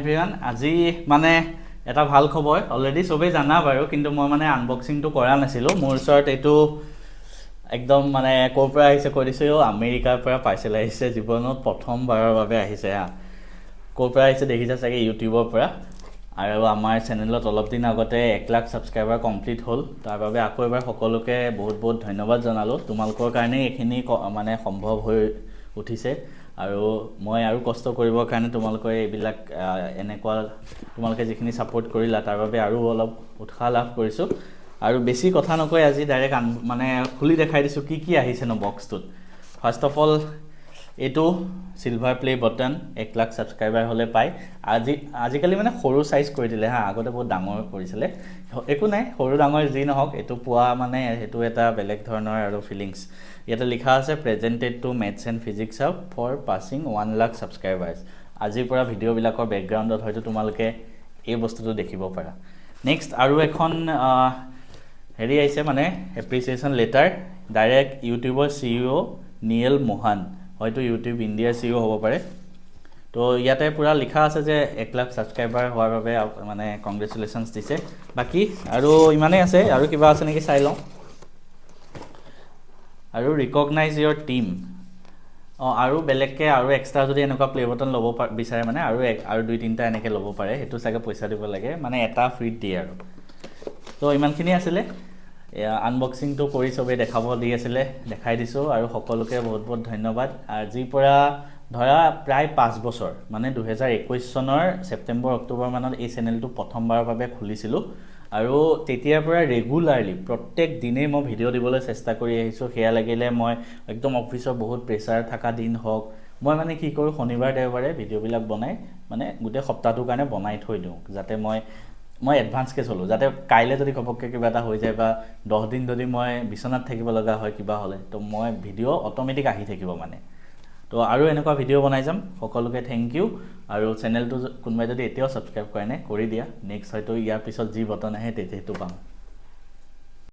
everyone আজি মানে এটা ভাল খবৰ অলৰেডি সবেই জানা বাৰু কিন্তু মই মানে আনবক্সিংটো কৰা নাছিলোঁ মোৰ ওচৰত এইটো একদম মানে ক'ৰ পৰা আহিছে কৈ দিছোঁ আমেৰিকাৰ পৰা পাৰ্চেল আহিছে জীৱনত প্ৰথমবাৰৰ বাবে আহিছে ক'ৰ পৰা আহিছে দেখিছা চাগে ইউটিউবৰ পৰা আৰু আমাৰ চেনেলত অলপ দিন আগতে 1 লাখ সাবস্ক্ৰাইবাৰ কমপ্লিট হ'ল তাৰ বাবে আকৌ এবাৰ সকলোকে বহুত বহুত ধন্যবাদ জনালোঁ তোমালোকৰ কাৰণে এইখিনি মানে সম্ভৱ হৈ উঠিছে আৰু মই আৰু কষ্ট কৰিবৰ কাৰণে তোমালোকৰ এইবিলাক এনেকুৱা তোমালোকে যিখিনি সাপোৰ্ট কৰিলা তাৰ বাবে আৰু অলপ উৎসাহ লাভ কৰিছোঁ আৰু বেছি কথা নকৈ আজি ডাইৰেক্ট মানে খুলি দেখাই দিছোঁ কি আহিছে ন বক্সটোত ফাৰ্স্ট অফ অল এইটো silver play button 1 lakh subscriber হলে পায় আজিকালি মানে সৰু সাইজ কৰি দিলে আগতে বহুত ডাঙৰ কৰিছিলে একো নাই সৰু ডাঙৰ যি নহওক এটো পোৱা মানে হেতু এটা বেলেগ ধৰণৰ আৰু ফিলিংস ইয়াতে লিখা আছে presented to maths and physics hub for passing 1 lakh subscribers আজিৰ পৰা ভিডিঅ' বিলাকৰ বেকগ্ৰাউণ্ডত হয়তো তোমালোকে এই বস্তুটো দেখিব পাৰা নেক্সট আৰু এখন হেৰি আহিছে মানে এপ্ৰিচিয়েশ্যন লেটাৰ ডাইৰেক্ট ইউটিউবৰ সিইও নিয়েল মোহন হয়তো ইউটিউব ইণ্ডিয়াৰ সিইও হ'ব পাৰে তো ইয়াতে পুৰা লিখা আছে যে 1 লাখ সাবস্ক্ৰাইবাৰ হোৱাৰ বাবে মানে কংগ্ৰেচুলেশ্যনছ দিছে বাকি আৰু ইমানেই আছে আৰু কিবা আছে নেকি চাই লওঁ আৰু ৰিকগনাইজ ইয়োৰ টিম আৰু বেলেগকে আৰু এক্সট্ৰা যদি এনেকুৱা প্লে বটন ল'ব বিচাৰে মানে আৰু 2-3টা এনেকে ল'ব পাৰে হেতু চাগে পইচা দিব লাগে মানে এটা ফ্ৰীত দিয়ে আৰু তো ইমানখিনি আছিলে আনবক্সিংটো কৰি সবে দেখাব দি আছিলে দেখাই দিছো আৰু সকলোকে বহুত বহুত ধন্যবাদ আজিৰ পৰা ধৰা প্ৰায় 5 বছৰ মানে 2021 চনৰ সেপ্টেম্বৰ অক্টোবৰ মানত এই চেনেলটো প্ৰথমবাৰৰ বাবে খুলিছিলো আৰু তেতিয়াৰ পৰা ৰেগুলাৰলি প্ৰত্যেক দিনে মই ভিডিঅ' দিবলৈ চেষ্টা কৰি আহিছো হেয়া লাগিলে মই একদম অফিসৰ বহুত প্ৰেছাৰ থকা দিন হওক মই মানে কি কৰো শনিবাৰ দেওবাৰে ভিডিঅ' বিলাক বনাই মানে গোটেই সপ্তাহটোৰ কাৰণে বনাই থৈ দিওঁ যাতে মই এডভান্স কে চলো যাতে কাইলে যদি খপককে কিবা এটা হৈ যায় বা 10 দিন যদি মই বিছনাত থাকিব লগা হয় কিবা হলে তো মই ভিডিঅ' অটোমেটিক আহি থাকিব মানে তো আৰু এনেকুৱা ভিডিঅ' বনাই যাম সকলোকে থ্যাংক ইউ আৰু চেনেলটো কোনবাই যদি এতিয়াও সাবস্ক্ৰাইব কৰে নে কৰি দিয়া নেক্সট হয়তো ইয়াৰ পিছত যি বটন আহে তেতিয়াটো পাম